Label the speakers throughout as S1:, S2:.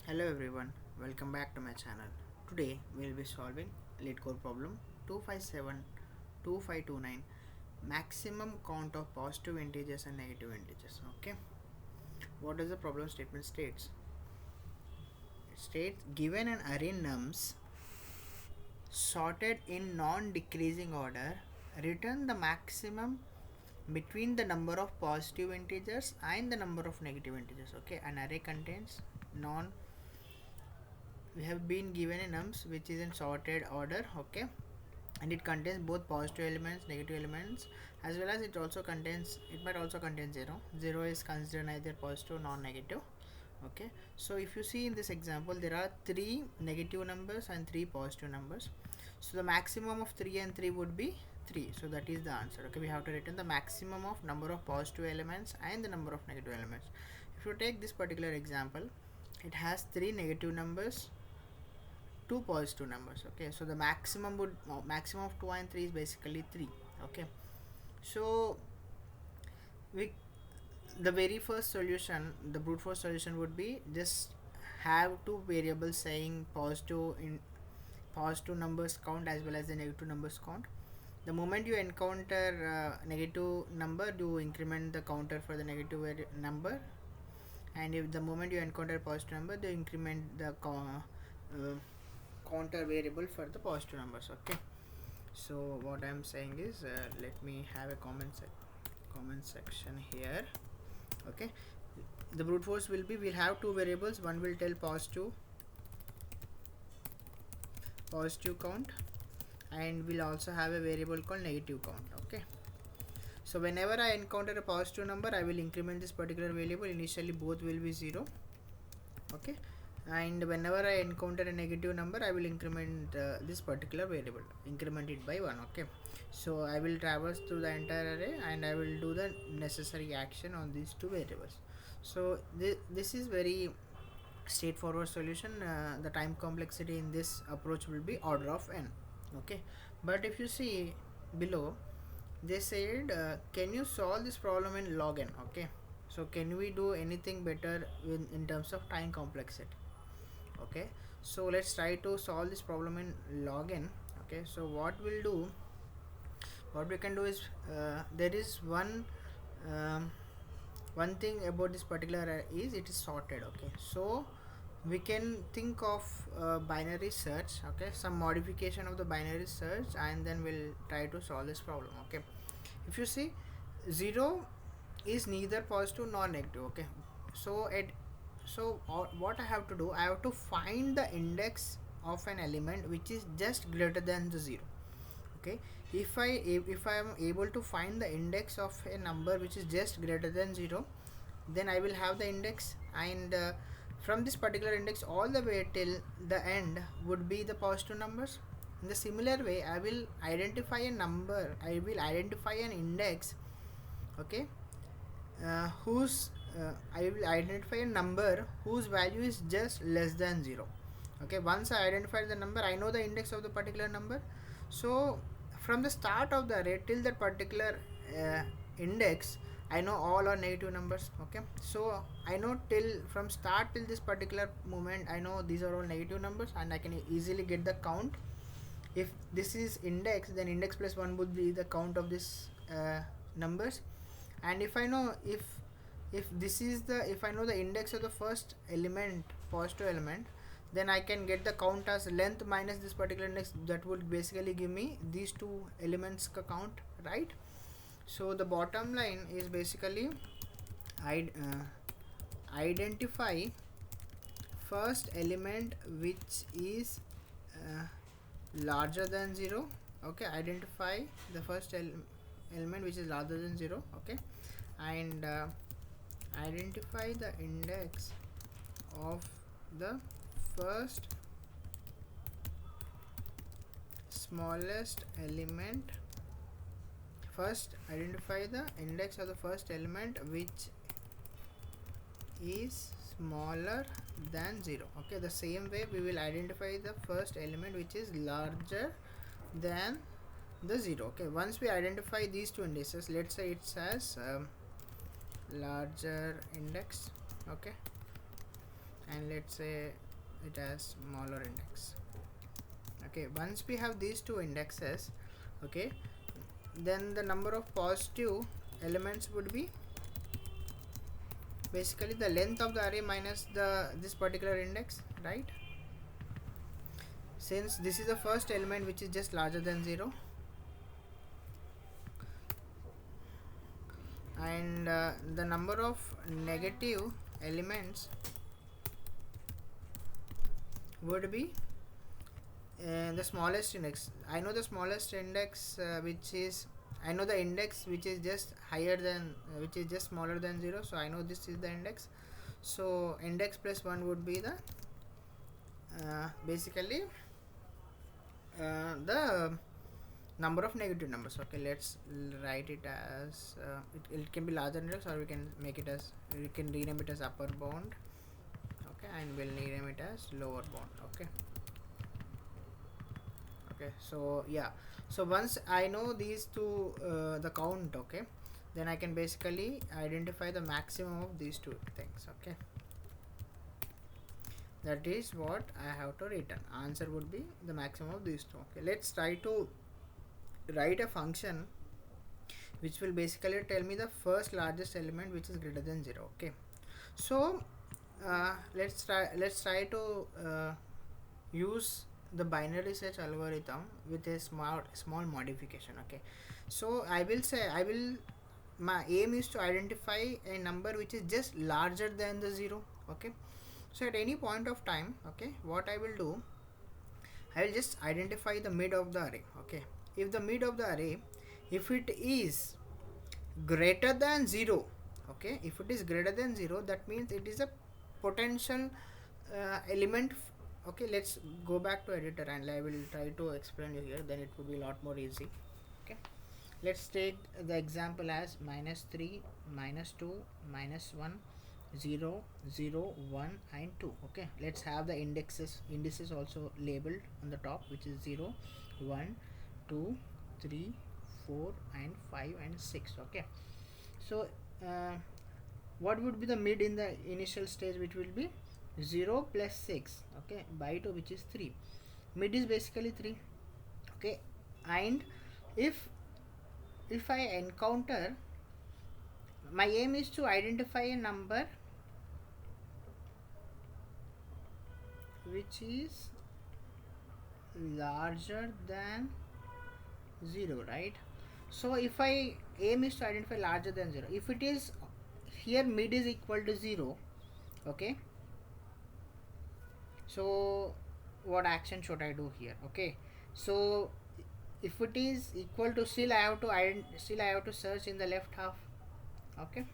S1: Hello everyone, welcome back to my channel. Today we will be solving Leetcode problem 2572529, maximum count of positive integers and negative integers. Okay, what does the problem statement states? It states given an array nums sorted in non-decreasing order, return the maximum between the number of positive integers and the number of negative integers. Okay, an array contains non we have been given a nums which is in sorted order. Okay, and it contains both positive elements, negative elements, as well as it might also contain 0 is considered neither positive nor negative. Okay, so if you see in this example there are 3 negative numbers and 3 positive numbers, so the maximum of 3 and 3 would be 3, so that is the answer. Okay, we have to return the maximum of number of positive elements and the number of negative elements. If you take this particular example, it has 3 negative numbers, 2 positive numbers. Okay, so the maximum of 2 and 3 is basically 3. Okay, so we the very first solution, the brute force solution would be just have two variables saying positive numbers count as well as the negative numbers count. The moment you encounter negative number, you increment the counter for the negative number, and if the moment you encounter positive number, you increment the counter variable for the positive numbers. Okay, so what I'm saying is let me have a comment section here. Okay, the brute force will be, we'll have two variables, one will tell positive count, and we'll also have a variable called negative count. Okay, so whenever I encounter a positive number, I will increment this particular variable. Initially both will be 0. Okay, and whenever I encounter a negative number, I will increment this particular variable, increment it by 1. Okay, so I will traverse through the entire array and I will do the necessary action on these two variables. So this is very straightforward solution. The time complexity in this approach will be order of n. Okay, but if you see below, they said can you solve this problem in log n. Okay, so can we do anything better in terms of time complexity? Okay, so let's try to solve this problem in log n. Okay, so what we can do is there is one thing about this particular array is it is sorted. Okay, so we can think of binary search. Okay, some modification of the binary search, and then we'll try to solve this problem. Okay, if you see 0 is neither positive nor negative. Okay, so what I have to do, I have to find the index of an element which is just greater than the 0. Okay, if I am able to find the index of a number which is just greater than 0, then I will have the index, and from this particular index all the way till the end would be the positive numbers. In the similar way, I will identify an index. Okay, I will identify a number whose value is just less than 0. Okay, once I identify the number, I know the index of the particular number. So from the start of the array till that particular index, I know all are negative numbers. Okay, so I know from start till this particular moment, I know these are all negative numbers, and I can easily get the count. If this is index, then index plus 1 would be the count of this numbers. And if I know if I know the index of the first element, positive element, then I can get the count as length minus this particular index. That would basically give me these two elements count, right? So the bottom line is basically identify first element which is larger than 0. Okay, identify the first element which is larger than 0. Okay, and identify the index of the first smallest element. First identify the index of the first element which is smaller than 0. Okay, the same way we will identify the first element which is larger than the 0. Okay, once we identify these two indices, let's say it says larger index. Okay, and let's say it has smaller index. Okay, once we have these two indexes, okay, then the number of positive elements would be basically the length of the array minus the this particular index, right? Since this is the first element which is just larger than 0, and the number of negative elements would be the smallest index. I know the smallest index which is, I know the index which is just higher than which is just smaller than 0, so I know this is the index. So index plus 1 would be the basically the number of negative numbers. Okay, let's write it as it can be larger index, or we can make it as, we can rename it as upper bound. Okay, and we'll rename it as lower bound. Okay. Okay, so yeah, so once I know these two the count, okay, then I can basically identify the maximum of these two things. Okay, that is what I have to return. Answer would be the maximum of these two. Okay, let's try to write a function which will basically tell me the first largest element which is greater than 0. Okay, so let's try to use the binary search algorithm with a small modification. Okay, so I will say, my aim is to identify a number which is just larger than the 0. Okay, so at any point of time, okay, what I will do, I will just identify the mid of the array. Okay, if the mid of the array, if it is greater than 0, okay, if it is greater than 0, that means it is a potential element. Okay, let's go back to editor and I will try to explain you here, then it will be a lot more easy. Okay, let's take the example as -3, -2, -1, 0, 0, 1 and 2. Okay, let's have the indices also labeled on the top, which is 0, 1, 2, 3, 4 and 5 and 6. Okay, so what would be the mid in the initial stage, which will be 0 plus 6, okay, by 2, which is 3. Mid is basically 3. Okay, and if I encounter, my aim is to identify a number which is larger than 0, right? So if I aim is to identify larger than 0, if it is here mid is equal to 0, okay, so what action should I do here? Okay, so if it is equal to, still I have to search in the left half. Okay,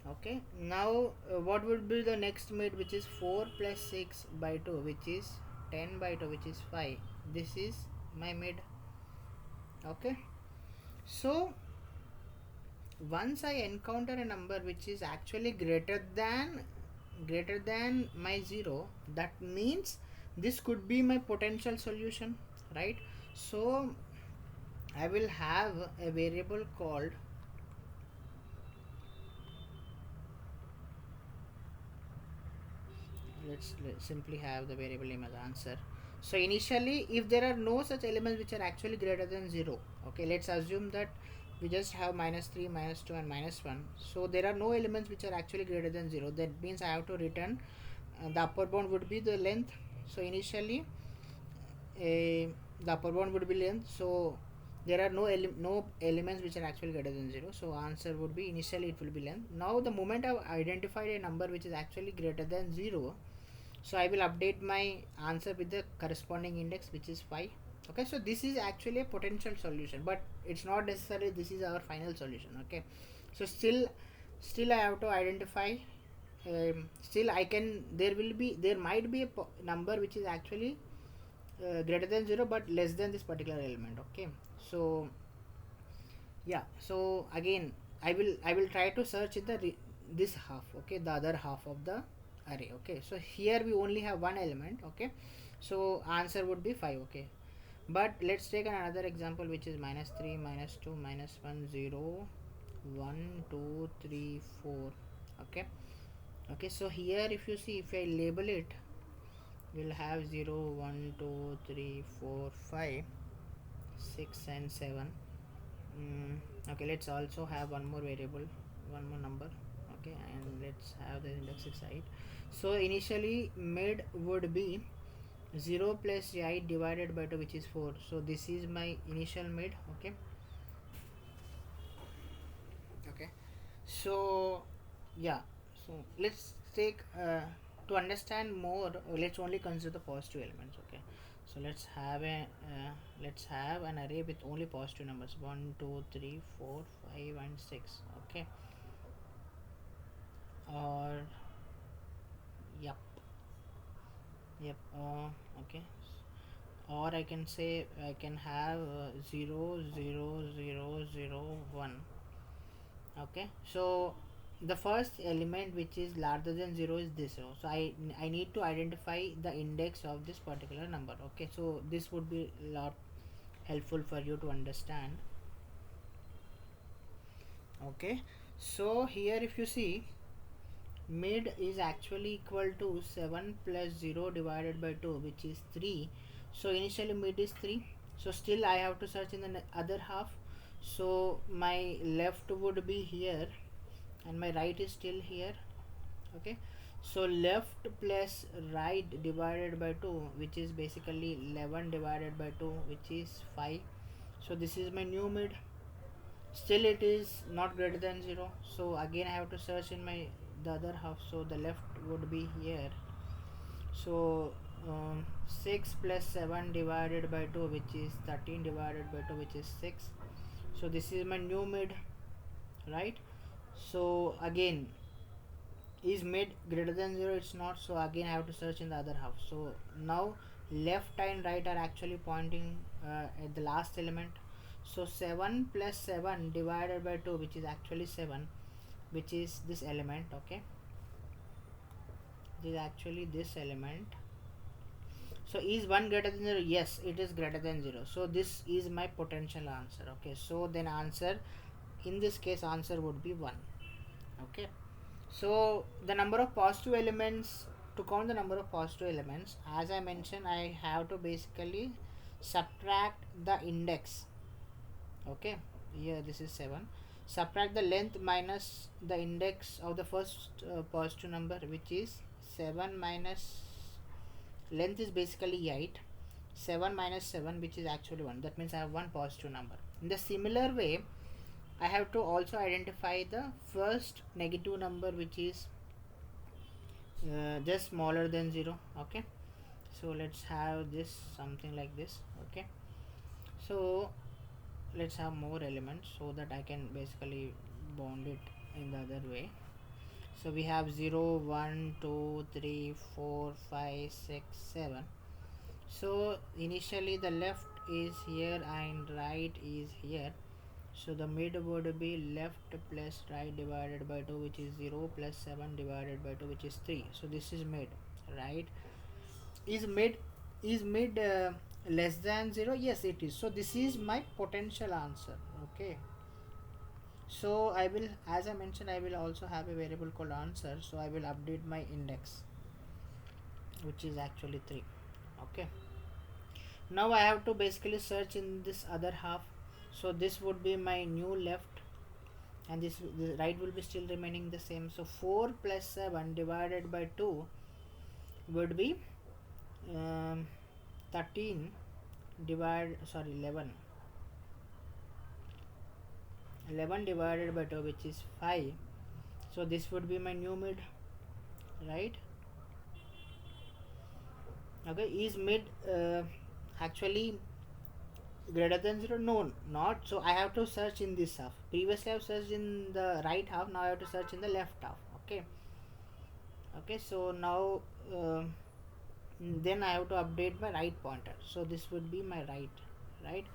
S1: okay, now what would be the next mid, which is 4 plus 6 by 2, which is 10 by 2, which is 5. This is my mid. Okay, so once I encounter a number which is actually greater than my 0, that means this could be my potential solution, right? So I will have a variable called, let's simply have the variable name as answer. So initially, if there are no such elements which are actually greater than 0, okay, let's assume that we just have -3, -2 and -1. So there are no elements which are actually greater than 0. That means I have to return the upper bound would be the length. So initially the upper bound would be length, so there are no elements which are actually greater than 0. So answer would be, initially it will be length. Now the moment I've identified a number which is actually greater than 0, so I will update my answer with the corresponding index, which is 5. Okay, so this is actually a potential solution, but it's not necessarily this is our final solution. Okay, so still I have to identify, still I can, there might be a number which is actually greater than 0 but less than this particular element. Okay, so yeah, so again I will try to search in the this half, okay, the other half of the array. Okay, so here we only have one element. Okay, so answer would be 5. Okay, but let's take another example, which is -3, -2, -1, 0, 1, 2, 3, 4. Okay, Okay, so here if you see, if I label it, we'll have 0 1 2 3 4 5 6 and 7. Okay, let's also have one more variable, one more number. Okay, and let's have the index 6 height. So initially mid would be 0 plus height divided by 2, which is 4. So this is my initial mid. Okay, okay, so yeah, so let's take to understand more, let's only consider the positive elements. Okay, so let's have an array with only positive numbers, 1 2 3 4 5 and 6. Okay, or yep, yep, okay, or I can say I can have 0 0 0 0 1. Okay, so the first element which is larger than 0 is this row, so I need to identify the index of this particular number. Okay, so this would be a lot helpful for you to understand. Okay, so here if you see, mid is actually equal to 7 plus 0 divided by 2, which is 3. So initially mid is 3, so still I have to search in the other half. So my left would be here and my right is still here. Okay, so left plus right divided by 2, which is basically 11 divided by 2, which is 5. So this is my new mid. Still it is not greater than 0, so again I have to search in my the other half. So the left would be here. So 6 plus 7 divided by 2, which is 13 divided by 2, which is 6. So this is my new mid, right? So again, is mid greater than 0? It's not, so again I have to search in the other half. So now left and right are actually pointing at the last element. So 7 plus 7 divided by 2, which is actually 7, which is this element. Okay, this is actually this element. So is 1 greater than 0? Yes, it is greater than 0, so this is my potential answer. Okay, so then answer, in this case answer would be 1. Okay, so the number of positive elements, to count the number of positive elements, as I mentioned, I have to basically subtract the index. Okay, here this is 7, subtract the length minus the index of the first positive number, which is 7 minus length is basically 8. 7 minus 7, which is actually 1, that means I have one positive number. In the similar way, I have to also identify the first negative number, which is just smaller than 0. Okay, so let's have this something like this. Okay, so let's have more elements so that I can basically bound it in the other way. So we have 0 1 2 3 4 5 6 7. So initially the left is here and right is here. So the mid would be left plus right divided by 2, which is 0 plus 7 divided by 2, which is 3. So this is mid, right? Is mid less than 0? Yes, it is. So this is my potential answer. Okay, so I will, as I mentioned, I will also have a variable called answer. So I will update my index, which is actually 3. Okay, now I have to basically search in this other half. So this would be my new left, and this the right will be still remaining the same. So 4 plus 7 divided by 2 would be 13 11 divided by 2, which is 5. So this would be my new mid, right? Okay, is mid actually greater than 0? No, not. So I have to search in this half. Previously I have searched in the right half, now I have to search in the left half. Okay, okay, so now then I have to update my right pointer. So this would be my right?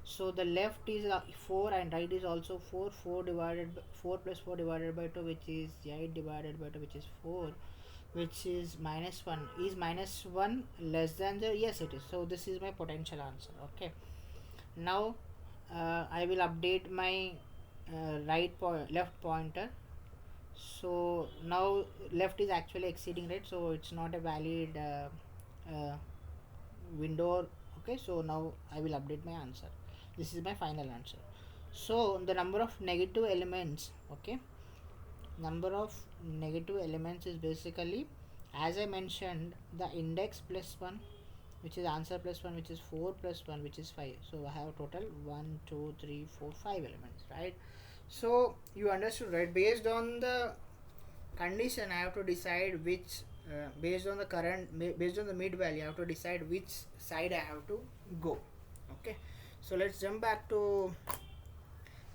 S1: So the left is 4 and right is also 4. 4 plus 4 divided by 2, which is 8 divided by 2, which is 4, which is minus 1. Is minus 1 less than 0? Yes, it is. So this is my potential answer. Okay, now I will update my left pointer. So now left is actually exceeding, right? So it's not a valid window. Okay, so now I will update my answer. This is my final answer. So the number of negative elements, okay, number of negative elements is basically, as I mentioned, the index plus 1, which is answer plus 1, which is 4 plus 1, which is 5. So I have total 1 2 3 4 5 elements, right? So you understood, right? Based on the condition, I have to decide which, based on the based on the mid value, I have to decide which side I have to go. Okay, so let's jump back to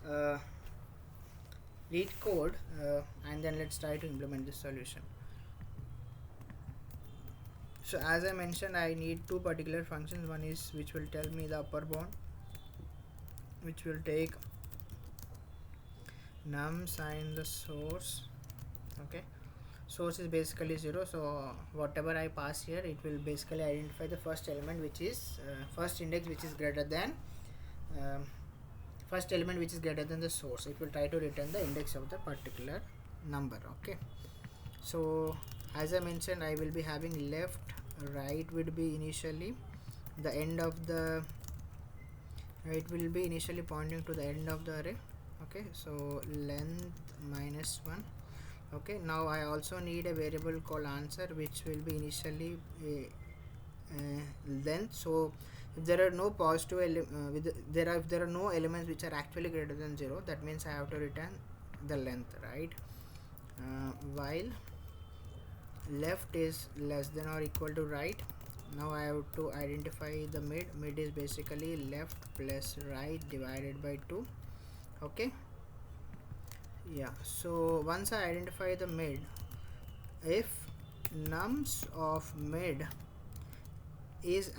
S1: uh, Leetcode, and then let's try to implement this solution. So as I mentioned, I need two particular functions. One is which will tell me the upper bound, which will take num sin the source. Okay, source is basically 0, so whatever I pass here, it will basically identify the first element, which is first index, which is greater than um, first element which is greater than the source. It will try to return the index of the particular number. Okay, so as I mentioned, I will be having left, right would be initially the end of the, it will be initially pointing to the end of the array. Okay, so length minus 1. Okay, now I also need a variable called answer, which will be initially length. So if there are no positive if there are no elements which are actually greater than 0, that means I have to return the length, right? While left is less than or equal to right, now I have to identify the mid is basically left plus right divided by 2. Okay, yeah, so once I identify the mid, if nums of mid is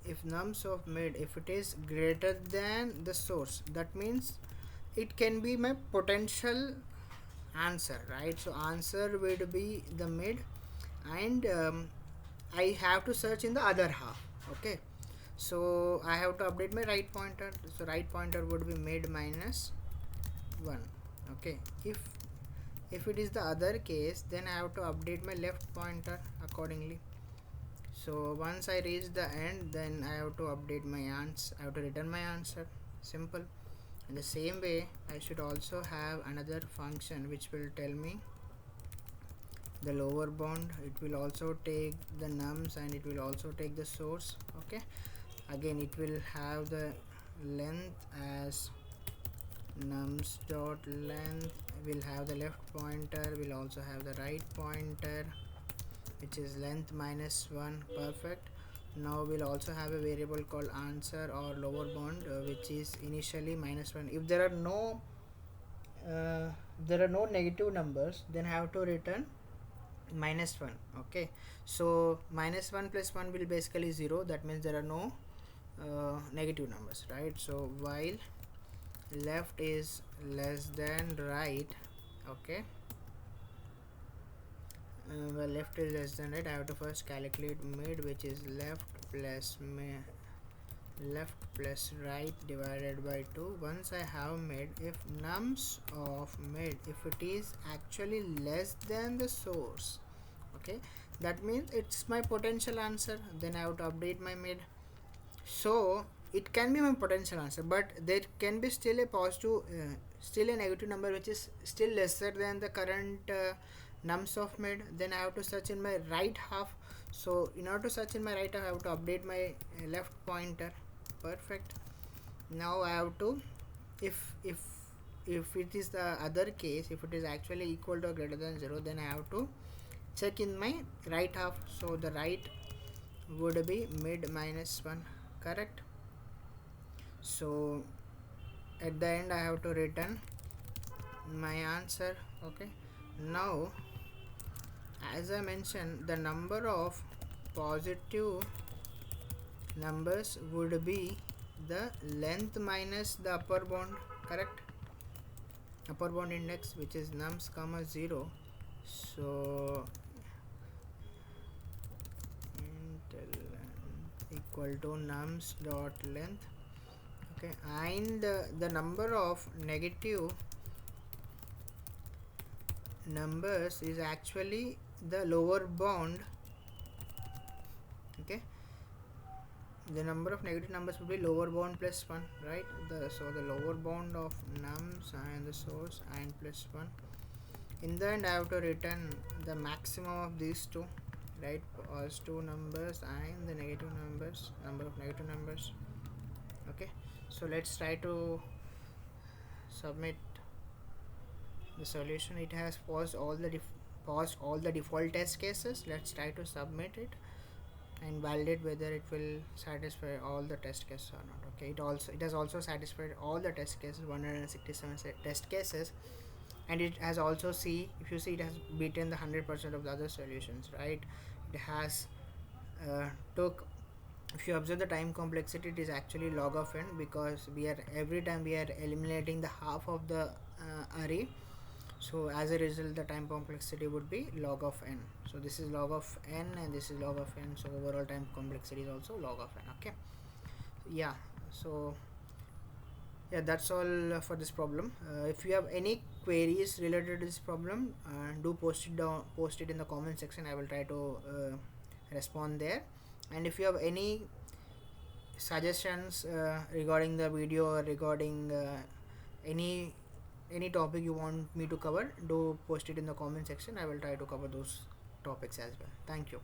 S1: if nums of mid, if it is greater than the source, that means it can be my potential answer, right? So answer would be the mid, and I have to search in the other half. Okay, so I have to update my right pointer. So right pointer would be mid minus 1. Okay, if it is the other case, then I have to update my left pointer accordingly. So once I reach the end, then I have to update my answer, I have to return my answer. Simple. In the same way, I should also have another function which will tell me the lower bound. It will also take the nums and it will also take the source. Okay, again it will have the length as nums dot length, will have the left pointer, will also have the right pointer, which is length minus 1. Perfect. Now we'll also have a variable called answer or lower bound, which is initially minus 1. If there are no negative numbers, then I have to return minus 1. Okay, so minus 1 plus 1 will basically 0, that means there are no negative numbers, right? So while left is less than right, okay, well, left is less than right, I have to first calculate mid, which is left plus right divided by 2. Once I have mid, if nums of mid, if it is actually less than the source, okay, that means it's my potential answer, then I have to update my mid. So it can be my potential answer, but there can be still a positive still a negative number which is still lesser than the current nums of mid. Then I have to search in my right half. So in order to search in my right half, I have to update my left pointer. Perfect. Now I have to, if it is the other case, if it is actually equal to or greater than 0, then I have to check in my right half. So the right would be mid minus 1. Correct. So at the end I have to return my answer. Okay, now as I mentioned, the number of positive numbers would be the length minus the upper bound. Correct, upper bound index, which is nums comma 0. So equal to nums dot length. Okay, and the number of negative numbers is actually the lower bound. Okay, the number of negative numbers would be lower bound plus 1, right? So the lower bound of nums and the source and plus 1. In the end I have to return the maximum of these two, right? Positive numbers and the negative numbers, number of negative numbers. Okay, so let's try to submit the solution. It has paused all the default test cases. Let's try to submit it and validate whether it will satisfy all the test cases or not. Okay, it has also satisfied all the test cases, 167 test cases, and it has also if you see, it has beaten the 100% of the other solutions, right? It has took, if you observe the time complexity, it is actually log of n, because every time we are eliminating the half of the array. So as a result the time complexity would be log of n. So this is log of n and this is log of n, so overall time complexity is also log of n. Okay, yeah, so yeah, that's all for this problem. If you have any queries related to this problem, do post it in the comment section. I will try to respond there. And if you have any suggestions regarding the video or regarding any topic you want me to cover, do post it in the comment section. I will try to cover those topics as well. Thank you.